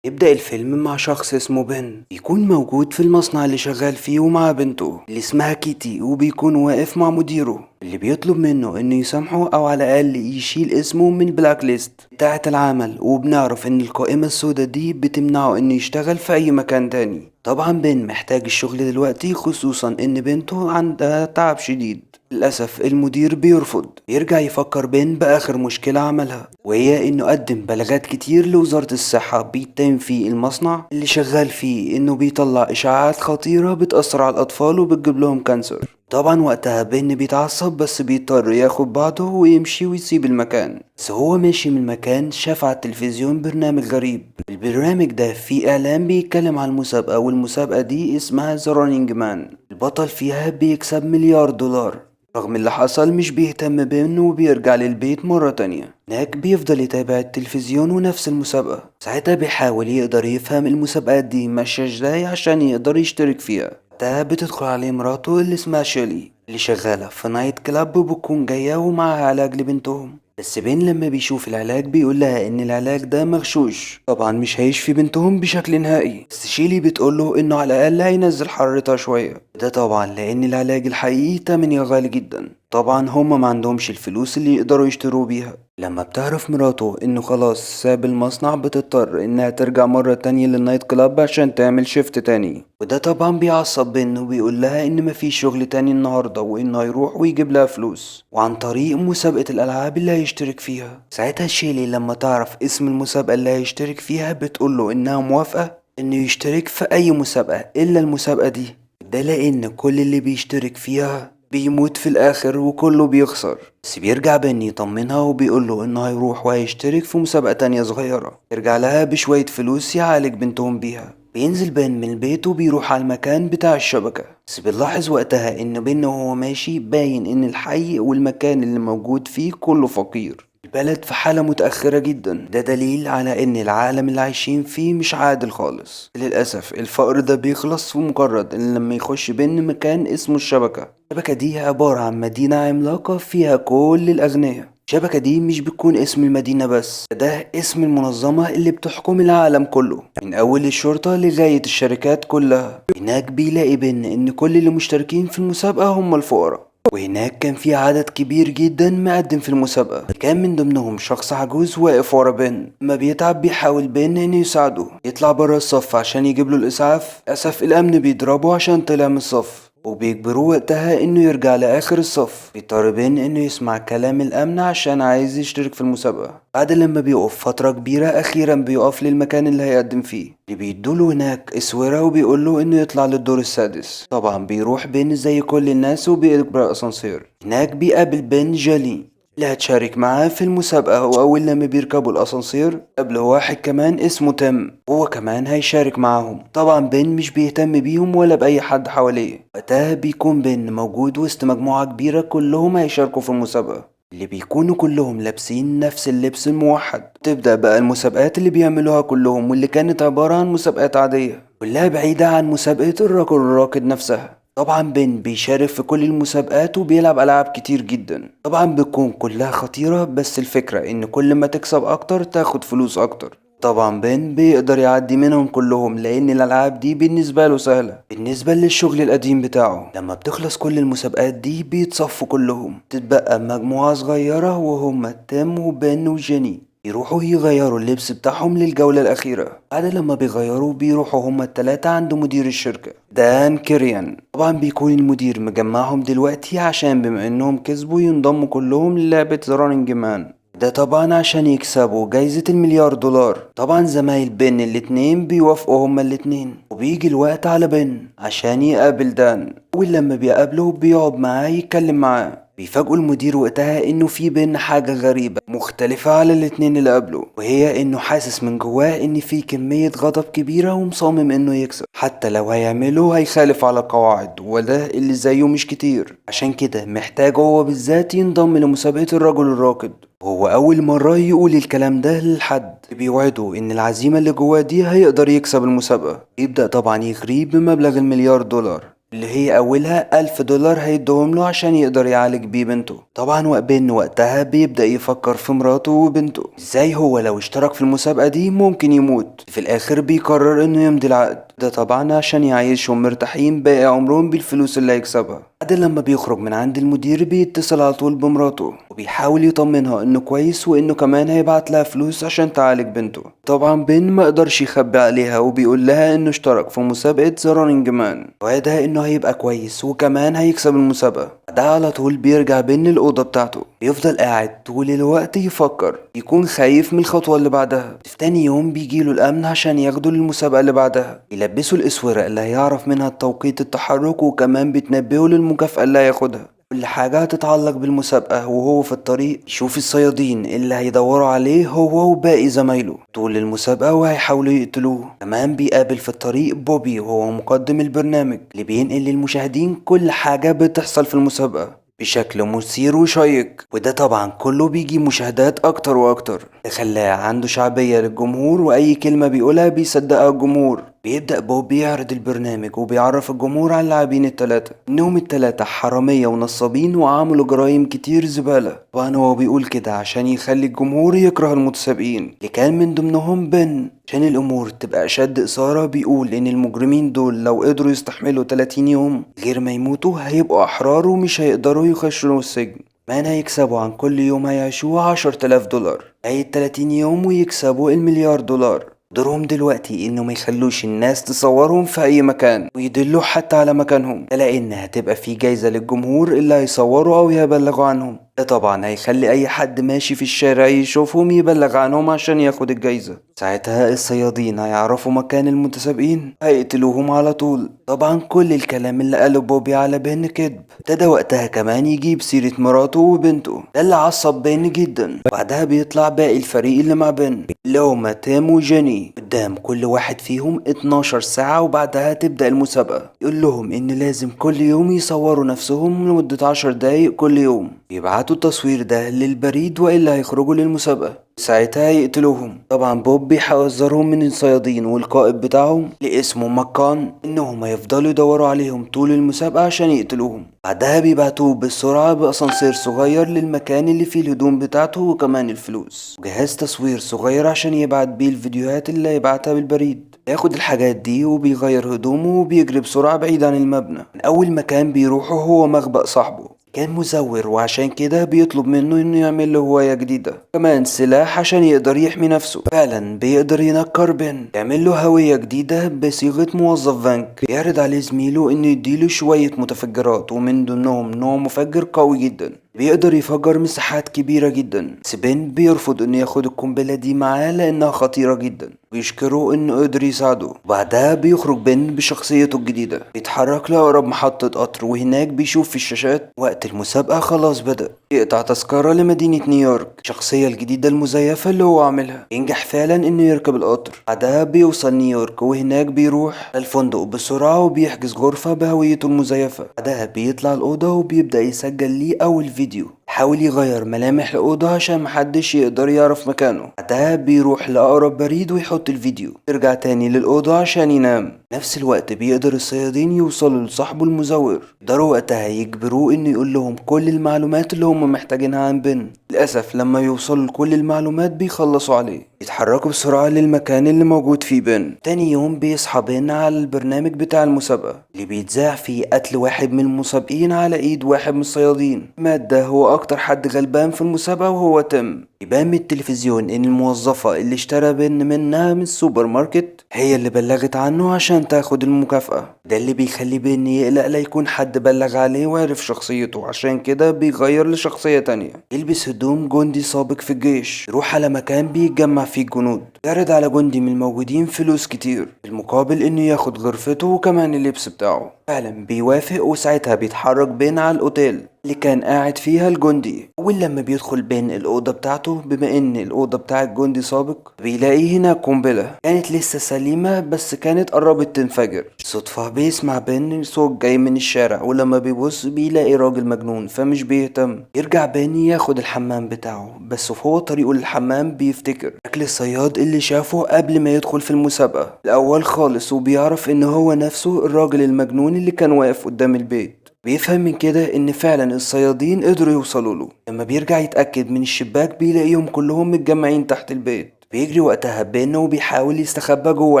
يبدأ الفيلم مع شخص اسمه بن بيكون موجود في المصنع اللي شغال فيه ومع بنته اللي اسمها كيتي، وبيكون واقف مع مديره اللي بيطلب منه انه يسامحه او على الاقل يشيل اسمه من البلاك ليست بتاعة العمل. وبنعرف ان القائمة السوداء دي بتمنعه انه يشتغل في اي مكان تاني. طبعا بن محتاج الشغل دلوقتي، خصوصا ان بنته عندها تعب شديد. للأسف المدير بيرفض. يرجع يفكر بين بآخر مشكلة عملها، وهي إنه قدم بلاغات كتير لوزارة الصحة بيتهم فيه المصنع اللي شغال فيه إنه بيطلع إشعاعات خطيرة بتأثر على الأطفال وبتجيب لهم كانسر. طبعا وقتها بن بيتعصب، بس بيضطر ياخد بعضه ويمشي ويسيب المكان. بس هو ماشي من المكان شاف على التلفزيون برنامج غريب. البرنامج ده فيه إعلان بيتكلم عن المسابقة، والمسابقة دي اسمها ذا رانينج مان. البطل فيها بيكسب $1,000,000. رغم اللي حصل مش بيهتم بانه وبيرجع للبيت مرة تانية. هناك بيفضل يتابع التلفزيون ونفس المسابقة. ساعتها بيحاول يقدر يفهم المسابقات دي ماشية ازاي عشان يقدر يشترك فيها. وقتها بتدخل عليه مراته اللي اسمها شيلي اللي شغالة في نايت كلاب، وبتكون جاية ومعاها علاج لبنتهم. بس بين لما بيشوف العلاج بيقول لها ان العلاج ده مغشوش، طبعا مش هيشفي بنتهم بشكل نهائي. بس شيلي بتقوله انه على الاقل هينزل حرارتها شوية. ده طبعا لان العلاج الحقيقي تمنه غالي جدا. طبعا هما ما عندهمش الفلوس اللي يقدروا يشتروا بيها. لما بتعرف مراته انه خلاص ساب المصنع بتضطر انها ترجع مرة تانية للنايت كلاب عشان تعمل شيفت تاني. وده طبعا بيعصب بنه وبيقول لها ان مفيش شغل تاني النهاردة، وانه هيروح ويجيب لها فلوس وعن طريق مسابقة الالعاب اللي هيشترك فيها. ساعتها شيلي لما تعرف اسم المسابقة اللي هيشترك فيها بتقوله انها موافقة انه يشترك في اي مسابقة الا المسابقة دي. ده لان كل اللي بيشترك فيها بيموت في الاخر وكله بيخسر. بس بيرجع بن يطمنها وبيقوله انه هيروح وهيشترك في مسابقة تانية صغيرة يرجع لها بشوية فلوس يعالج بنتهم بيها. بينزل بن من البيت وبيروح على المكان بتاع الشبكة. بس بنلاحظ وقتها ان بن وهو ماشي باين ان الحي والمكان اللي موجود فيه كله فقير. البلد في حالة متأخرة جدا. ده دليل على ان العالم اللي عايشين فيه مش عادل خالص. للأسف الفقر ده بيخلص في مجرد ان لما يخش بين مكان اسمه الشبكة. الشبكة دي عبارة عن مدينة عملاقة فيها كل الأغنياء. الشبكة دي مش بتكون اسم المدينة بس، ده اسم المنظمة اللي بتحكم العالم كله، من أول الشرطة لغاية الشركات كلها. هناك بيلاقي بين إن كل اللي مشتركين في المسابقة هم الفقراء. وهناك كان في عدد كبير جدا مقدم في المسابقة. كان من ضمنهم شخص عجوز واقف ورا بن. ما بيتعب بيحاول بن انه يساعده يطلع برا الصف عشان يجيب له الاسعاف. للاسف الامن بيضربه عشان طلع من الصف، وبيجبروه وقتها انه يرجع لاخر الصف. بيضطر بن انه يسمع كلام الامن عشان عايز يشترك في المسابقة. بعد لما بيقف فترة كبيرة اخيرا بيقف للمكان اللي هيقدم فيه. اللي بيدوله هناك اسورة وبيقوله انه يطلع للدور السادس. طبعا بيروح بن زي كل الناس وبيركب الاسانسير. هناك بيقابل بن جالي اللي هتشارك معاه في المسابقة. وأول لما بيركبوا الأسانسير قبل واحد كمان اسمه تيم، هو كمان هيشارك معاهم. طبعا بن مش بيهتم بيهم ولا بأي حد حواليه. وقتها بيكون بن موجود وسط مجموعة كبيرة كلهم هيشاركوا في المسابقة، اللي بيكونوا كلهم لابسين نفس اللبس الموحد. تبدأ بقى المسابقات اللي بيعملوها كلهم، واللي كانت عبارة عن مسابقات عادية كلها بعيدة عن مسابقة الرجل الراكد نفسها. طبعا بن بيشارك في كل المسابقات وبيلعب ألعاب كتير جدا. طبعا بتكون كلها خطيرة، بس الفكرة ان كل ما تكسب اكتر تاخد فلوس اكتر. طبعا بن بيقدر يعدي منهم كلهم لان الالعاب دي بالنسبة له سهلة بالنسبة للشغل القديم بتاعه. لما بتخلص كل المسابقات دي بيتصفوا كلهم، تتبقى مجموعة صغيرة وهم تيم وبن وجيني. يروحوا يغيروا اللبس بتاعهم للجولة الأخيرة. بعد لما بيغيروا بيروحوا هما التلاتة عند مدير الشركة دان كيريان. طبعا بيكون المدير مجمعهم دلوقتي عشان بما انهم كسبوا ينضموا كلهم للعبة ذا رانينج مان. ده طبعا عشان يكسبوا جايزة $1,000,000. طبعا زمايل بن الاتنين بيوافقوا هما الاتنين، وبيجي الوقت على بن عشان يقابل دان. ولما بيقابله بيقعد معاه يتكلم معاه. بيفاجئوا المدير وقتها انه في بين حاجة غريبة مختلفة على الاتنين اللي قبله، وهي انه حاسس من جواه ان في كمية غضب كبيرة ومصمم انه يكسب حتى لو هيعمله هيخالف على القواعد، وده اللي زيه مش كتير. عشان كده محتاج هو بالذات ينضم لمسابقة الرجل الراكد. وهو أول مرة يقول الكلام ده للحد. بيوعده إن العزيمة اللي جواه دي هيقدر يكسب المسابقة. يبدأ طبعا يغريه بمبلغ $1,000,000. اللي هي أولها $1000 هيدوهم له عشان يقدر يعالج بيه بنته. طبعا بن وقتها بيبدأ يفكر في مراته وبنته، ازاي هو لو اشترك في المسابقة دي ممكن يموت. في الآخر بيقرر انه يمضي العقد ده طبعا عشان يعيشهم مرتاحين باقي عمرهم بالفلوس اللي هيكسبها. بعد لما بيخرج من عند المدير بيتصل على طول بمراته وبيحاول يطمنها انه كويس وانه كمان هيبعت لها فلوس عشان تعالج بنته. طبعا بن ما قدرش يخبي عليها وبيقول لها انه اشترك في مسابقة ذا رانينج مان، وعدها انه هيبقى كويس وكمان هيكسب المسابقة. بعدها على طول بيرجع بن الأوضة بتاعته، بيفضل قاعد طول الوقت يفكر، يكون خايف من الخطوة اللي بعدها. في تاني يوم بيجيله الأمن عشان ياخدوا للمسابقة اللي بعدها، يلبسوا الأسورة اللي هيعرف منها توقيت التحرك وكمان بتنبهه للمكافأة اللي هياخدها. كل حاجة هتتعلق بالمسابقة. وهو في الطريق يشوف الصيادين اللي هيدوروا عليه هو وباقي زمايله طول المسابقة وهيحاولوا يقتلوه. كمان بيقابل في الطريق بوبي وهو مقدم البرنامج اللي بينقل للمشاهدين كل حاجة بتحصل في المسابقة بشكل مثير وشيق، وده طبعا كله بيجي مشاهدات اكتر واكتر، ده خلاه عنده شعبية للجمهور واي كلمة بيقولها بيصدقها الجمهور. بيبدأ بوب يعرض البرنامج وبيعرف الجمهور على اللاعبين التلاتة انهم التلاتة حرامية ونصابين وعملوا جرائم كتير زبالة. طبعا هو بيقول كده عشان يخلي الجمهور يكره المتسابقين اللي كان من ضمنهم بن. عشان الامور تبقى اشد اثارة بيقول ان المجرمين دول لو قدروا يستحملوا 30 يوم غير ما يموتوا هيبقوا احرار ومش هيقدروا يخشوا السجن. كمان هيكسبوا عن كل يوم هيعيشوه $10,000 اي 30 يوم ويكسبوا $1,000,000. دورهم دلوقتي انه ما يخلوش الناس تصورهم في اي مكان ويدلوا حتى على مكانهم، ده لان هتبقى في جايزة للجمهور اللي هيصوروا او يبلغوا عنهم. ده طبعا هيخلي اي حد ماشي في الشارع يشوفهم يبلغ عنهم عشان ياخد الجايزة. ساعتها الصيادين هيعرفوا مكان المتسابقين هيقتلوهم على طول. طبعا كل الكلام اللي قاله بوبي على بن كدب. ابتدى وقتها كمان يجيب سيرة مراته وبنته، ده اللي عصب بن جدا. بعدها بيطلع باقي الفريق اللي مع بن اللي هما تيم وجيني قدام كل واحد فيهم 12 ساعة وبعدها تبدأ المسابقة. يقول لهم ان لازم كل يوم يصوروا نفسهم لمدة 10 دقايق كل يوم، يبعتوا التصوير ده للبريد والا هيخرجوا للمسابقة، ساعتها يقتلوهم. طبعا بوب بيحذرهم من الصيادين والقائد بتاعهم اللي اسمه مكان انهم هيفضلوا يدوروا عليهم طول المسابقة عشان يقتلوهم. بعدها بيبعتوه بسرعة بأسانسير صغير للمكان اللي فيه الهدوم بتاعته وكمان الفلوس وجهاز تصوير صغير عشان يبعت بيه الفيديوهات اللي هيبعتها بالبريد. ياخد الحاجات دي وبيغير هدومه وبيجري بسرعة بعيد عن المبنى. من أول مكان بيروحه هو مخبأ صاحبه، كان مزور وعشان كده بيطلب منه انه يعمل له هواية جديدة كمان سلاح عشان يقدر يحمي نفسه. فعلا بيقدر ينكر بن، يعمل له هوية جديدة بصيغة موظف بنك، يعرض عليه زميله انه يديله شوية متفجرات ومن ضمنهم نوع مفجر قوي جدا بيقدر يفجر مساحات كبيرة جدا. بس بن بيرفض انه ياخد القنبلة دي معاه لانها خطيرة جدا، بيشكره انه قدر يساعده. بعدها بيخرج بن بشخصيته الجديدة، بيتحرك لأقرب محطة قطر وهناك بيشوف في الشاشات وقت المسابقة خلاص بدأ، يقطع تذكرة لمدينة نيويورك. الشخصية الجديدة المزيفة اللي هو عاملها ينجح فعلا انه يركب القطر. بعدها بيوصل نيويورك وهناك بيروح للفندق بسرعة وبيحجز غرفة بهويته المزيفة. بعدها بيطلع الأوضة وبيبدأ يسجل ليه أول فيديو، حاول يغير ملامح الأوضة عشان محدش يقدر يعرف مكانه. بعدها بيروح لأقرب بريد ويحط الفيديو، يرجع تاني للأوضة عشان ينام. نفس الوقت بيقدر الصيادين يوصلوا لصاحبه المزور، يقدروا وقتها يجبروه انه يقول لهم كل المعلومات اللي هم محتاجينها عن بن. للأسف لما يوصلوا لكل المعلومات بيخلصوا عليه، يتحركوا بسرعة للمكان اللي موجود فيه بن. تاني يوم بيصحى بن على البرنامج بتاع المسابقة اللي بيتذاع فيه قتل واحد من المسابقين على ايد واحد من الصيادين. مات ده هو اكتر حد غلبان في المسابقة وهو تم. يبان من التلفزيون ان الموظفة اللي اشترى بن منها من السوبر ماركت هي اللي بلغت عنه عشان تاخد المكافأة، ده اللي بيخلي بن يقلق لا يكون حد بلغ عليه وعرف شخصيته، عشان كده بيغير لشخصية تانية، يلبس هدوم جندي سابق في الجيش، يروح على مكان بيتجمع فيه الجنود، يعرض على جندي من الموجودين فلوس كتير المقابل انه ياخد غرفته وكمان اللبس بتاعه. فعلا بيوافق وساعتها بيتحرك بين على الاوتيل اللي كان قاعد فيها الجندي. أول لما بيدخل بين الأوضة بتاعته، بما إن الأوضة بتاع الجندي سابق، بيلاقي هنا قنبلة كانت لسه سليمة بس كانت قربت تنفجر. صدفة بيسمع بين صوت جاي من الشارع، ولما بيبص بيلاقي راجل مجنون فمش بيهتم. يرجع بين ياخد الحمام بتاعه، بس وهو طريقه للحمام بيفتكر أكل الصياد اللي شافه قبل ما يدخل في المسابقة الأول خالص، وبيعرف إن هو نفسه الراجل المجنون اللي كان واقف قدام البيت. بيفهم من كده ان فعلا الصيادين قدروا يوصلوا له. لما بيرجع يتأكد من الشباك بيلاقيهم كلهم متجمعين تحت البيت. بيجري وقتها بينه وبيحاول يستخبى جوه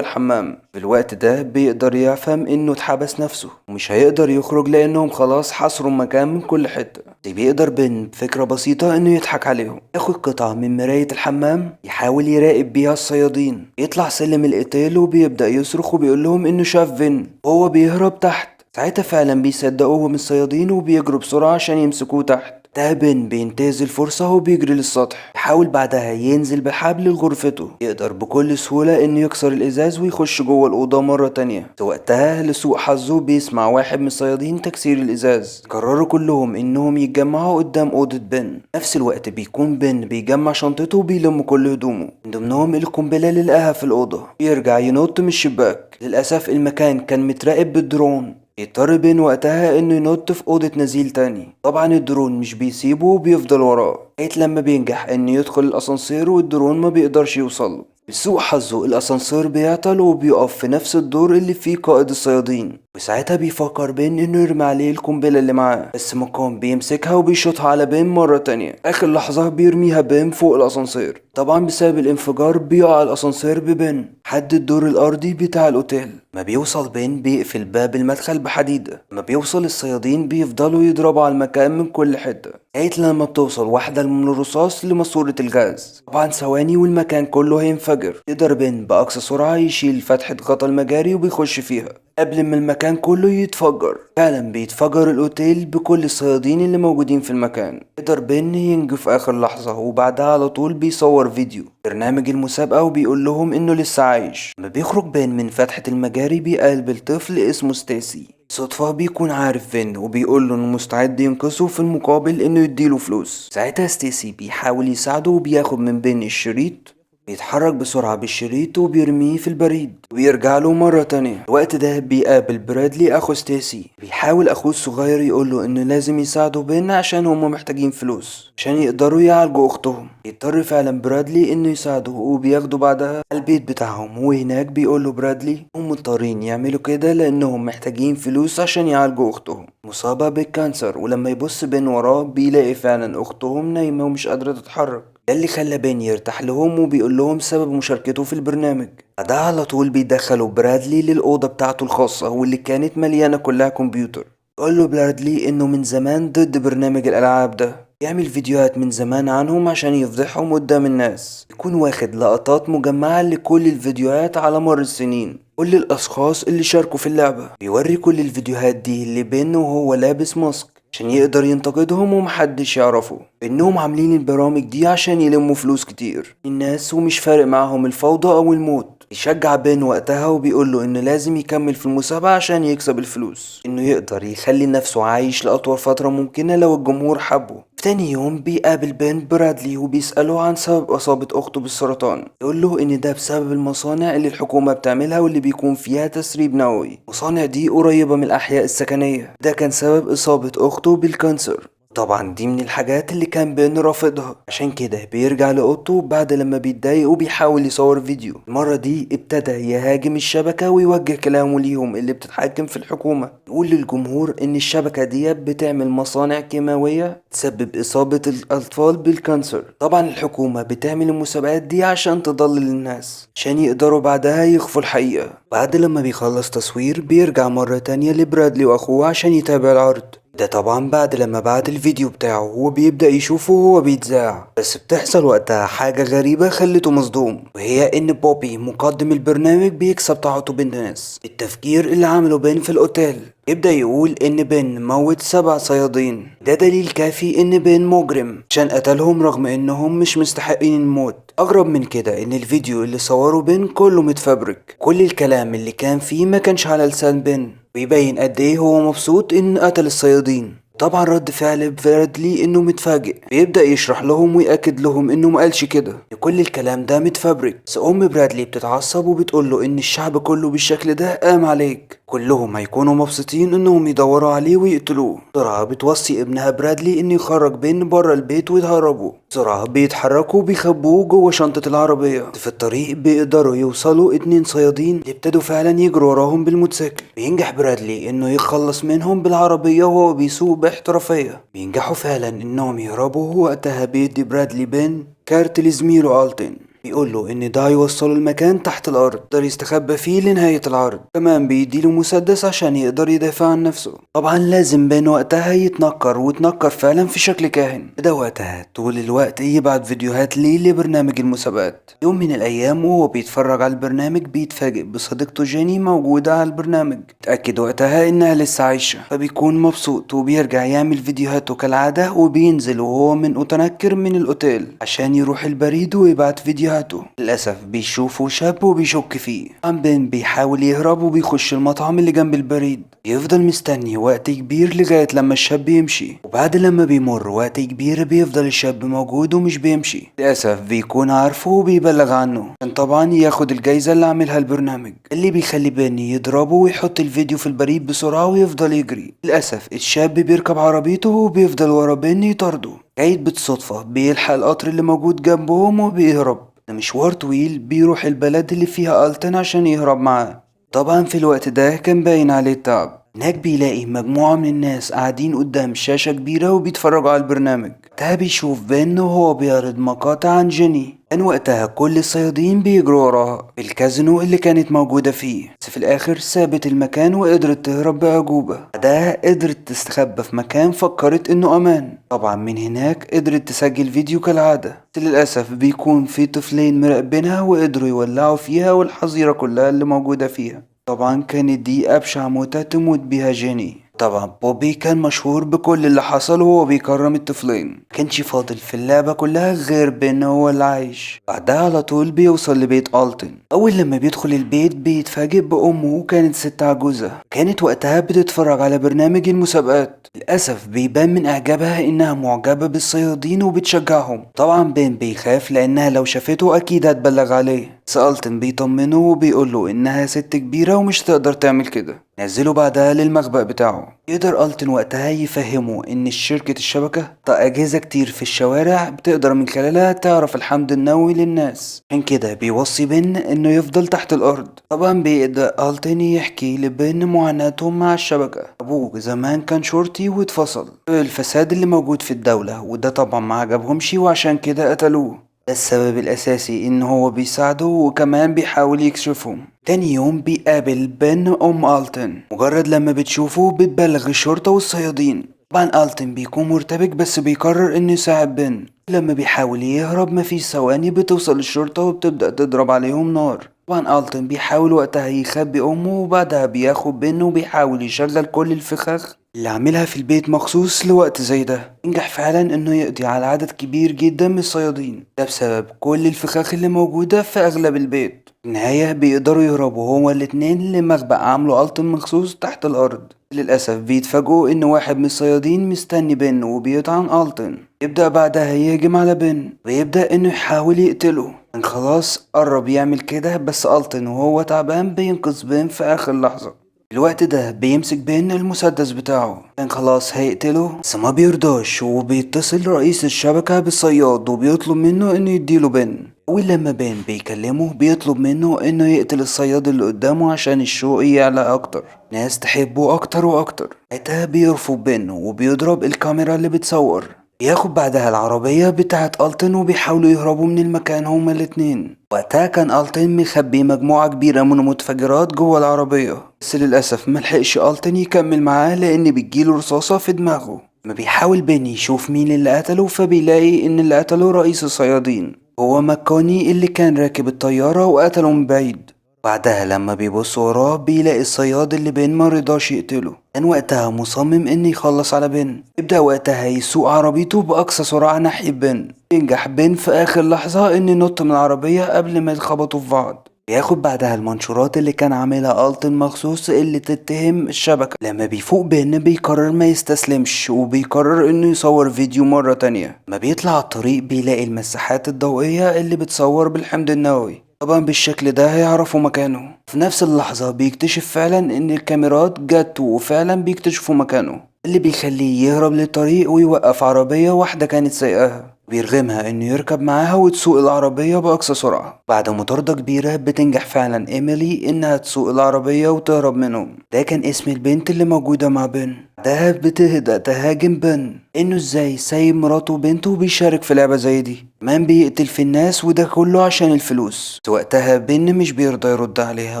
الحمام. في الوقت ده بيقدر يفهم انه اتحبس نفسه ومش هيقدر يخرج لانهم خلاص حصروا المكان من كل حتة. بيقدر بين بفكرة بسيطة انه يضحك عليهم، ياخد قطعة من مراية الحمام يحاول يراقب بيها الصيادين. يطلع سلم الاوتيل وبيبدأ يصرخ وبيقول لهم انه شاف فين وهو بيهرب تحت. ساعتها فعلا بيصدقوه من الصيادين وبيجروا بسرعة عشان يمسكوه تحت. تابن بينتهز الفرصة وبيجري للسطح. يحاول بعدها ينزل بحبل لغرفته. يقدر بكل سهولة انه يكسر الازاز ويخش جوه الأوضة مرة تانية. وقتها لسوء حظه بيسمع واحد من الصيادين تكسير الازاز. قرروا كلهم انهم يتجمعوا قدام أوضة بن. نفس الوقت بيكون بن بيجمع شنطته وبيلم كل هدومه، من ضمنهم القنبلة اللي لقاها في الأوضة. يرجع ينط من الشباك. للأسف المكان كان متراقب بالدرون. يضطر بين وقتها انه ينط في اوضة نزيل تاني. طبعا الدرون مش بيسيبه وبيفضل وراه لغاية لما بينجح انه يدخل الاسانسير والدرون ما بيقدرش يوصله. بسوء حظه الاسانسير بيعطل وبيقف في نفس الدور اللي فيه قائد الصيادين، وساعتها بيفكر بين انه يرمي عليه القنبلة اللي معاه، بس مقام بيمسكها وبيشوطها على بين مرة تانية. اخر لحظة بيرميها بين فوق الاسانسير. طبعا بسبب الانفجار بيقع الاسانسير ببين حد الدور الارضي بتاع الاوتيل. ما بيوصل بين بيقفل باب المدخل بحديدة. ما بيوصل الصيادين بيفضلوا يضربوا على المكان من كل حتة لغاية لما بتوصل واحدة من الرصاص لماسورة الغاز. طبعا ثواني والمكان كله هينفجر. يقدر بين بأقصى سرعة يشيل فتحة غطا المجاري وبيخش فيها قبل ما المكان كله يتفجر. فعلا بيتفجر الاوتيل بكل الصيادين اللي موجودين في المكان. قدر بين ينجو في اخر لحظة، وبعدها على طول بيصور فيديو برنامج المسابقة وبيقول لهم انه لسه عايش. لما بيخرج بين من فتحة المجاري بيقابل طفل اسمه ستاسي. صدفة بيكون عارف فين وبيقول له انه مستعد ينقذه في المقابل انه يديله فلوس. ساعتها ستاسي بيحاول يساعده وبياخد من بين الشريط. بيتحرك بسرعة بالشريط وبيرميه في البريد وبيرجع له مرة تانية. الوقت ده بيقابل برادلي اخو ستاسي. بيحاول اخوه الصغير يقوله انه لازم يساعده بين عشان هما محتاجين فلوس عشان يقدروا يعالجوا اختهم. يضطر فعلا برادلي انه يساعده وبياخده بعدها البيت بتاعهم، وهناك بيقوله برادلي هم مضطرين يعملوا كده لانهم محتاجين فلوس عشان يعالجوا اختهم مصابة بالكانسر. ولما يبص بين وراه بيلاقي فعلا اختهم نايمة ومش قادرة تتحرك. ده اللي خلى بين يرتاح لهم وبيقول لهم سبب مشاركته في البرنامج. بعدها على طول بيدخلوا برادلي للأوضة بتاعته الخاصة واللي كانت مليانة كلها كمبيوتر. يقول له برادلي انه من زمان ضد برنامج الألعاب ده، يعمل فيديوهات من زمان عنهم عشان يفضحهم قدام الناس. يكون واخد لقطات مجمعة لكل الفيديوهات على مر السنين، كل الأشخاص اللي شاركوا في اللعبة. بيوري كل الفيديوهات دي اللي بينه وهو لابس ماسك عشان يقدر ينتقدهم ومحدش يعرفه انهم عاملين البرامج دي عشان يلموا فلوس كتير الناس ومش فارق معاهم الفوضى او الموت. بيشجع بين وقتها وبيقول له انه لازم يكمل في المسابقة عشان يكسب الفلوس، انه يقدر يخلي نفسه عايش لأطول فترة ممكنة لو الجمهور حبه. في تاني يوم بيقابل بين برادلي وبيسأله عن سبب إصابة أخته بالسرطان. يقول له إن ده بسبب المصانع اللي الحكومة بتعملها واللي بيكون فيها تسريب نووي. المصانع دي قريبة من الأحياء السكنية. ده كان سبب إصابة أخته بالكانسر. طبعا دي من الحاجات اللي كان بين رافضها، عشان كده بيرجع لأوضته بعد لما بيتضايق وبيحاول يصور فيديو. المرة دي ابتدى يهاجم الشبكة ويوجه كلامه ليهم اللي بتتحكم في الحكومة. يقول للجمهور ان الشبكة دي بتعمل مصانع كيماوية تسبب إصابة الأطفال بالكانسر. طبعا الحكومة بتعمل المسابقات دي عشان تضلل الناس عشان يقدروا بعدها يخفوا الحقيقة. بعد لما بيخلص تصوير بيرجع مرة تانية لبرادلي وأخوه عشان يتابع العرض ده. طبعا بعد الفيديو بتاعه هو بيبدأ يشوفه وهو بيتذاع، بس بتحصل وقتها حاجة غريبة خلته مصدوم، وهي ان بوبي مقدم البرنامج بيكسب تعاطف الناس. التفكير اللي عمله بين في الاوتيل يبدأ يقول ان بين موت 7 صيادين. ده دليل كافي ان بين مجرم عشان قتلهم رغم انهم مش مستحقين الموت. اغرب من كده ان الفيديو اللي صوره بين كله متفبرك، كل الكلام اللي كان فيه ما كانش على لسان بين، ويبين قد ايه هو مبسوط ان قتل الصيادين. طبعا رد فعل برادلي انه متفاجئ، بيبدأ يشرح لهم ويأكد لهم انه ما قالش كده، كل الكلام ده متفبرك. بس ام برادلي بتتعصب وبتقول له ان الشعب كله بالشكل ده قام عليك، كلهم هيكونوا مبسوطين انهم يدوروا عليه ويقتلوه. بسرعة بتوصي ابنها برادلي انه يخرج بين بره البيت ويتهربوا. بسرعة بيتحركوا وبيخبوه جوه شنطة العربية. في الطريق بيقدروا يوصلوا 2 صيادين اللي ابتدوا فعلا يجروا وراهم بالموتوسيكل. بينجح برادلي انه يخلص منهم بالعربية وهو بيسوق باحترافية. بينجحوا فعلا انهم يهربوا. وقتها بيدي برادلي بن كارت لزميله ألتون، بيقول له ان ده هيوصله المكان تحت الارض يقدر يستخبى فيه لنهاية العرض. كمان بيديله مسدس عشان يقدر يدافع عن نفسه. طبعا لازم بين وقتها يتنكر، وتنكر فعلا في شكل كاهن. بدا وقتها طول الوقت يبعت فيديوهات ليه لبرنامج المسابقات. يوم من الايام وهو بيتفرج على البرنامج بيتفاجئ بصديقته جيني موجودة على البرنامج. اتأكد وقتها انها لسه عايشة، فبيكون مبسوط وبيرجع يعمل فيديوهاته كالعادة. وبينزل وهو متنكر من الاوتيل عشان يروح البريد ويبعت فيديوهاته. للأسف بيشوفه شاب وبيشك فيه. بن بيحاول يهرب وبيخش المطعم اللي جنب البريد. بيفضل مستني وقت كبير لغاية لما الشاب يمشي، وبعد لما بيمر وقت كبير بيفضل الشاب موجود ومش بيمشي. للأسف بيكون عارفه وبيبلغ عنه عشان طبعا ياخد الجايزة اللي عاملها البرنامج، اللي بيخلي بني يضربه ويحط الفيديو في البريد بسرعة ويفضل يجري. للأسف الشاب بيركب عربيته وبيفضل ورا بني يطارده. عيد بالصدفة بيلحق القطر اللي موجود جنبهم وبيهرب. مشوار طويل بيروح البلد اللي فيها ألتون عشان يهرب معاه. طبعا في الوقت ده كان باين عليه التعب. هناك بيلاقي مجموعة من الناس قاعدين قدام شاشة كبيرة وبيتفرجوا على البرنامج. وقتها بيشوف بن وهو بيعرض مقاطع عن جيني. كان وقتها كل الصيادين بيجروا وراها في الكازينو اللي كانت موجودة فيه، بس في الآخر سابت المكان وقدرت تهرب بأعجوبة. بعدها قدرت تستخبى في مكان فكرت إنه أمان. طبعا من هناك قدرت تسجل فيديو كالعادة، بس للأسف بيكون في طفلين مراقبينها وقدروا يولعوا فيها والحظيرة كلها اللي موجودة فيها. طبعا كانت دي أبشع موتة تموت بيها جيني. طبعا بوبي كان مشهور بكل اللي حصل وهو بيكرم الطفلين. كانش فاضل في اللعبة كلها غير بين هو اللي عايش. بعدها على طول بيوصل لبيت ألتون. أول لما بيدخل البيت بيتفاجئ بأمه، وكانت ست عجوزة كانت وقتها بتتفرج على برنامج المسابقات. للأسف بيبان من إعجابها إنها معجبة بالصيادين وبتشجعهم. طبعا بين بيخاف لأنها لو شافته أكيد هتبلغ عليه، بس ألتون بيطمنه وبيقوله إنها ست كبيرة ومش تقدر تعمل كده. نزله بعدها للمخبأ بتاعه. يقدر ألتون وقتها يفهمه إن شركة الشبكة أجهزة كتير في الشوارع بتقدر من خلالها تعرف الحمض النووي للناس، عشان كده بيوصي بن إنه يفضل تحت الأرض. طبعا بيبدأ ألتون يحكي لبن معاناتهم مع الشبكة. أبوه زمان كان شرطي واتفصل الفساد اللي موجود في الدولة، وده طبعا ما عجبهمش وعشان كده قتلوه. ده السبب الأساسي إن هو بيساعده وكمان بيحاول يكشفهم. تاني يوم بيقابل بن ألتون. مجرد لما بتشوفه بتبلغ الشرطة والصيادين. طبعا ألتون بيكون مرتبك بس بيقرر إنه يساعد بن. لما بيحاول يهرب مفيش ثواني بتوصل الشرطة وبتبدأ تضرب عليهم نار. طبعا ألتون بيحاول وقتها يخبي أمه، وبعدها بياخد بن وبيحاول يشغل كل الفخاخ اللي عاملها في البيت مخصوص لوقت زي ده. ينجح فعلا انه يقضي على عدد كبير جدا من الصيادين، ده بسبب كل الفخاخ اللي موجودة في اغلب البيت. في النهاية بيقدروا يهربوا هما الاتنين لمخبأ عامله ألتون مخصوص تحت الارض. للأسف بيتفاجئوا ان واحد من الصيادين مستني بن وبيطعن ألتون. يبدأ بعدها يهجم على بن ويبدأ انه يحاول يقتله. كان خلاص قرب يعمل كده، بس ألتون وهو تعبان بينقذ بن في اخر لحظة. الوقت ده بيمسك بين المسدس بتاعه، كان خلاص هيقتله بس ما بيرضاش، وبيتصل رئيس الشبكة بالصياد وبيطلب منه انه يديله بن. اول لما بين بيكلمه بيطلب منه انه يقتل الصياد اللي قدامه عشان الشوق يعلى اكتر، ناس تحبه اكتر واكتر. ساعتها بيرفض بين وبيضرب الكاميرا اللي بتصور. بياخد بعدها العربية بتاعت ألتون وبيحاولوا يهربوا من المكان هما الاتنين. وقتها كان ألتون مخبي مجموعة كبيرة من المتفجرات جوه العربية، بس للأسف ملحقش ألتون يكمل معاه لأن بتجيله رصاصة في دماغه. ما بيحاول بيني يشوف مين اللي قتله، فبيلاقي إن اللي قتله رئيس الصيادين هو ماكوني اللي كان راكب الطيارة وقتله من بعيد. بعدها لما بيبص وراه بيلاقي الصياد اللي بين مرضاش يقتله. كان وقتها مصمم انه يخلص على بن. يبدأ وقتها يسوق عربيته بأقصى سرعة ناحية بن. ينجح بن في آخر لحظة انه ينط من العربية قبل ما يتخبطوا في بعض. بياخد بعدها المنشورات اللي كان عاملها ألتن مخصوص اللي تتهم الشبكة. لما بيفوق بن بيقرر ما يستسلمش وبيقرر انه يصور فيديو مرة تانية. ما بيطلع على الطريق بيلاقي المساحات الضوئية اللي بتصور بالحمض النووي. طبعا بالشكل ده هيعرفوا مكانه. في نفس اللحظة بيكتشف فعلا ان الكاميرات جت وفعلا بيكتشفوا مكانه، اللي بيخليه يهرب للطريق ويوقف عربية واحدة كانت سايقاها، بيرغمها انه يركب معاها وتسوق العربية بأقصى سرعة. بعد مطاردة كبيرة بتنجح فعلا ايميلي انها تسوق العربية وتهرب منهم. ده كان اسم البنت اللي موجودة مع بن. ده بتهدأ تهاجم بن انه ازاي سايب مراته وبنته وبيشارك في لعبة زي دي، كمان بيقتل في الناس وده كله عشان الفلوس. وقتها بن مش بيرضى يرد عليها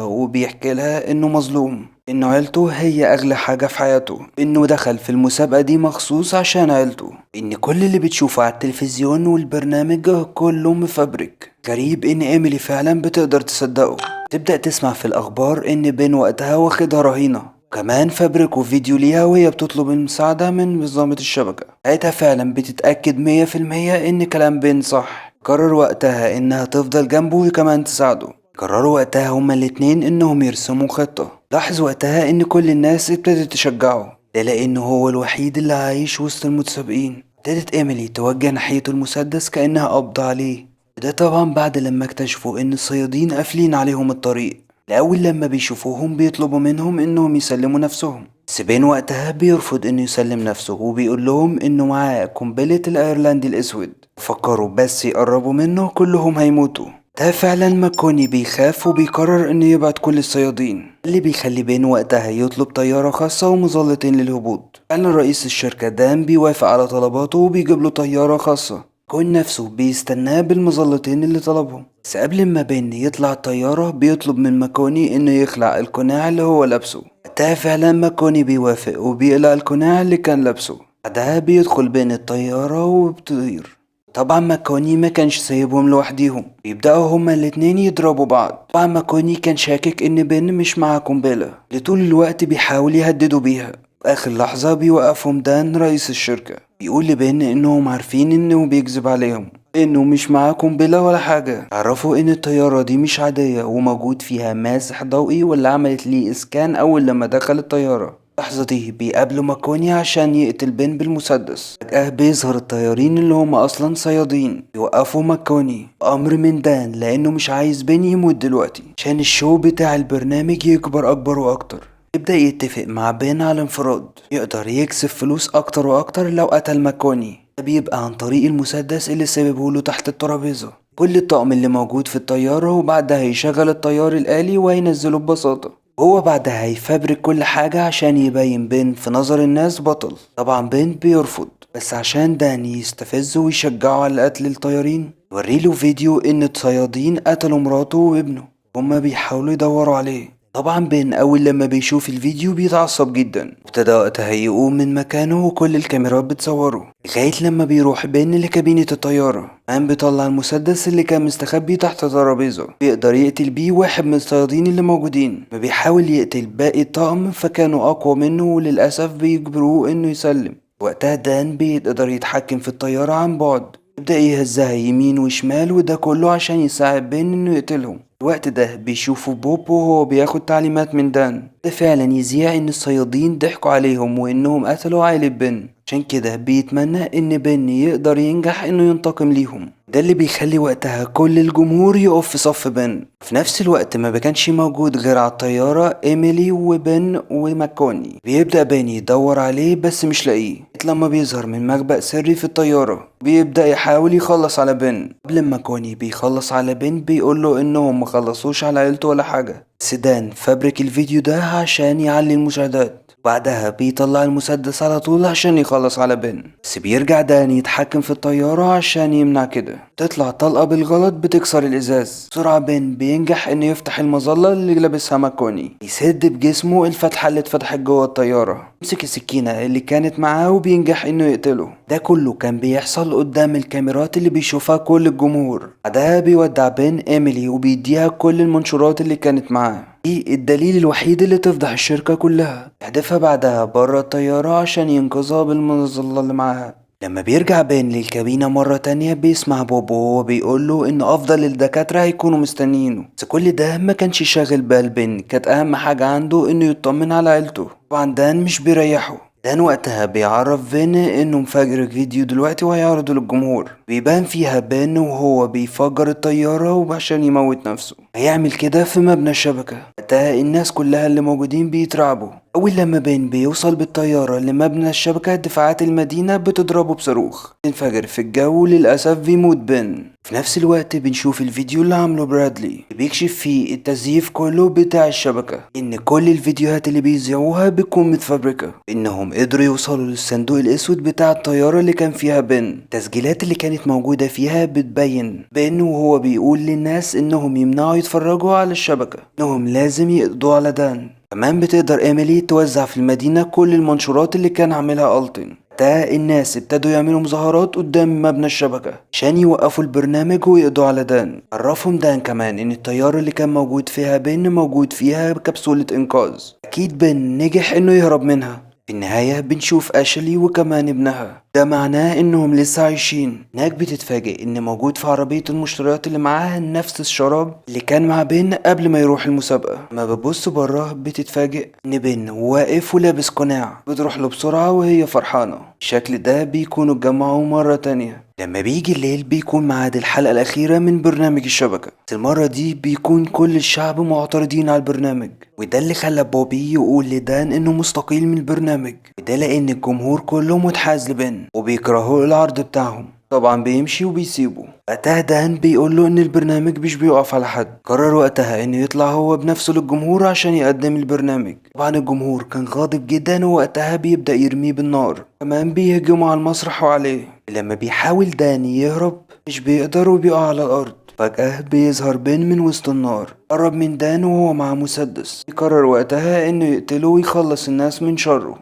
وبيحكي لها انه مظلوم، انه عيلته هي اغلى حاجة في حياته، انه دخل في المسابقة دي مخصوص عشان عيلته، ان كل اللي بتشوفه على التلفزيون والبرنامج كله مفبرك. غريب ان ايميلي فعلا بتقدر تصدقه. تبدأ تسمع في الاخبار ان بين وقتها واخدها رهينة، كمان فبركوا فيديو ليها وهي بتطلب المساعدة من منظمة الشبكة. ساعتها فعلا بتتأكد 100% ان كلام بين صح. قرر وقتها انها تفضل جنبه وكمان تساعده. قرروا وقتها هما الاتنين انهم يرسموا خطة. لاحظ وقتها ان كل الناس ابتدت تشجعه، ده لانه هو الوحيد اللي عايش وسط المتسابقين. ابتدت ايميلي توجه ناحية المسدس كأنها قبض عليه، ده طبعا بعد لما اكتشفوا ان الصيادين قافلين عليهم الطريق. الأول لما بيشوفوهم بيطلبوا منهم انهم يسلموا نفسهم، بس بين وقتها بيرفض انه يسلم نفسه وبيقول لهم انه معاه قنبلة الايرلندي الاسود، فكروا بس يقربوا منه كلهم هيموتوا. ده فعلا ماكوني بيخاف وبيقرر انه يبعد كل الصيادين، اللي بيخلي بين وقتها يطلب طيارة خاصة ومظلتين للهبوط. فعلا رئيس الشركة دان بيوافق على طلباته وبيجيب له طيارة خاصة. كون نفسه بيستناه بالمظلتين اللي طلبهم، بس قبل ما بين يطلع الطيارة بيطلب من ماكوني انه يخلع القناع اللي هو لابسه. وقتها فعلا ماكوني بيوافق وبيقلع القناع اللي كان لابسه. بعدها بيدخل بين الطيارة وبتطير. طبعا ماكوني ما كانش سايبهم لوحديهم، بيبدأوا هما الاتنين يضربوا بعض. طبعا ماكوني كان شاكك ان بن مش معاه قنبلة، لطول الوقت بيحاول يهددوا بيها. في اخر لحظة بيوقفهم دان رئيس الشركة، بيقول لبن انهم عارفين انه بيكذب عليهم، انه مش معاه قنبلة ولا حاجة. عرفوا ان الطيارة دي مش عادية وموجود فيها ماسح ضوئي، واللي عملت ليه اسكان اول لما دخل الطيارة. اللحظة دي بيقابلوا ماكوني عشان يقتل بن بالمسدس. فجأة بيظهر الطيارين اللي هم أصلا صيادين يوقفوا ماكوني بأمر من دان، لأنه مش عايز بن يموت دلوقتي عشان الشو بتاع البرنامج يكبر أكبر وأكتر. يبدأ يتفق مع بن على انفراد يقدر يكسب فلوس أكتر وأكتر لو قتل ماكوني. ده بيبقى عن طريق المسدس اللي سابه له تحت الترابيزة. كل الطقم اللي موجود في الطيارة، وبعدها يشغل الطيار الآلي وينزله ببساطة. هو بعدها هيفبرك كل حاجة عشان يبين بين في نظر الناس بطل. طبعا بين بيرفض، بس عشان داني يستفزه ويشجعه على قتل الطيارين يوريله فيديو ان الصيادين قتلوا مراته وابنه، هما بيحاولوا يدوروا عليه. طبعا بين اول لما بيشوف الفيديو بيتعصب جدا، ابتدى وقتها يقوم من مكانه وكل الكاميرات بتصوره، لغاية لما بيروح بين لكابينة الطيارة. قام بيطلع المسدس اللي كان مستخبي تحت ترابيزة، بيقدر يقتل بيه واحد من الصيادين اللي موجودين. ما بيحاول يقتل باقي الطاقم فكانوا اقوى منه، وللاسف بيجبروه انه يسلم. وقتها دان بيقدر يتحكم في الطيارة عن بعد، يبدأ يهزها يمين وشمال، وده كله عشان يساعد بين انه يقتلهم. الوقت ده بيشوفوا بوب وهو بياخد تعليمات من دان، ده فعلا يذيع ان الصيادين ضحكوا عليهم وانهم قتلوا عائلة بن، عشان كده بيتمنى ان بن يقدر ينجح انه ينتقم ليهم. ده اللي بيخلي وقتها كل الجمهور يقف في صف بن. في نفس الوقت ما كانش موجود غير على الطيارة ايميلي وبن وماكوني. بيبدأ بن يدور عليه بس مش لاقيه، لما بيظهر من مخبأ سري في الطيارة بيبدأ يحاول يخلص على بن. قبل ما كوني بيخلص على بن بيقوله انهم مخلصوش على عيلته ولا حاجة، بس دان فبرك الفيديو ده عشان يعلي المشاهدات. بعدها بيطلع المسدس على طول عشان يخلص على بن، بس بيرجع دان يتحكم في الطيارة عشان يمنع كده. تطلع طلقة بالغلط بتكسر الإزاز. بسرعة بن بينجح إنه يفتح المظلة اللي لابسها ماكوني، يسد بجسمه الفتحة اللي اتفتحت جوه الطيارة، يمسك السكينة اللي كانت معاه وبينجح إنه يقتله. ده كله كان بيحصل قدام الكاميرات اللي بيشوفها كل الجمهور. بعدها بيودع بن إيميلي وبيديها كل المنشورات اللي كانت معاه، دي الدليل الوحيد اللي تفضح الشركة كلها. يحدفها بعدها بره الطيارة عشان ينقذها بالمظلة اللي معاها. لما بيرجع بين للكابينة مرة تانية بيسمع بابا وهو بيقوله إن أفضل الدكاترة هيكونوا مستنيينه، بس كل ده ما كانش شاغل بال بن. كانت أهم حاجة عنده إنه يطمن على عيلته. طبعا دان مش بيريحه. دان وقتها بيعرف بن انه مفجر فيديو دلوقتي وهيعرضه للجمهور، بيبان فيها بن وهو بيفجر الطيارة وعشان يموت نفسه. هيعمل كده في مبنى الشبكة. وقتها الناس كلها اللي موجودين بيترعبوا. اول لما بن بيوصل بالطيارة لمبنى الشبكة دفاعات المدينة بتضربه بصاروخ تنفجر في الجو. للأسف بيموت بن. في نفس الوقت بنشوف الفيديو اللي عامله برادلي اللي بيكشف فيه التزييف كله بتاع الشبكة، ان كل الفيديوهات اللي بيذيعوها بتكون متفبركة، انهم قدروا يوصلوا للصندوق الاسود بتاع الطيارة اللي كان فيها بن. التسجيلات اللي كانت موجودة فيها بتبين بن وهو بيقول للناس انهم يمنعوا يتفرجوا على الشبكة، انهم لازم يقضوا على دان. كمان بتقدر ايميلي توزع في المدينة كل المنشورات اللي كان عاملها ألتن. الناس ابتدوا يعملوا مظاهرات قدام مبنى الشبكة عشان يوقفوا البرنامج ويقضوا على دان. عرفهم دان كمان ان الطيارة اللي كان موجود فيها بن موجود فيها كبسولة انقاذ. اكيد بن نجح انه يهرب منها. في النهاية بنشوف أشلي وكمان ابنها، ده معناه انهم لسه عايشين. هناك بتتفاجئ ان موجود في عربية المشتريات اللي معاها نفس الشراب اللي كان مع بن قبل ما يروح المسابقة. لما بتبص بره بتتفاجئ ان بن واقف ولابس قناع. بتروح له بسرعة وهي فرحانة. الشكل ده بيكونوا اتجمعوا مرة تانية. لما بيجي الليل بيكون ميعاد الحلقة الأخيرة من برنامج الشبكة، بس المرة دي بيكون كل الشعب معترضين على البرنامج. وده اللي خلى بوبي يقول لدان انه مستقيل من البرنامج، وده لأن الجمهور كله متحاز لبن وبيكرهوا العرض بتاعهم. طبعا بيمشي وبيسيبه. وقتها دان بيقول له ان البرنامج مش بيقف على حد. قرر وقتها انه يطلع هو بنفسه للجمهور عشان يقدم البرنامج. طبعا الجمهور كان غاضب جدا ووقتها بيبدأ يرميه بالنار. كمان بيهجموا على المسرح وعليه. لما بيحاول دان يهرب مش بيقدر وبيقع على الارض. فجأة بيظهر بن من وسط النار، قرب من دان وهو معاه مسدس. يقرر وقتها انه يقتله ويخلص الناس من شره.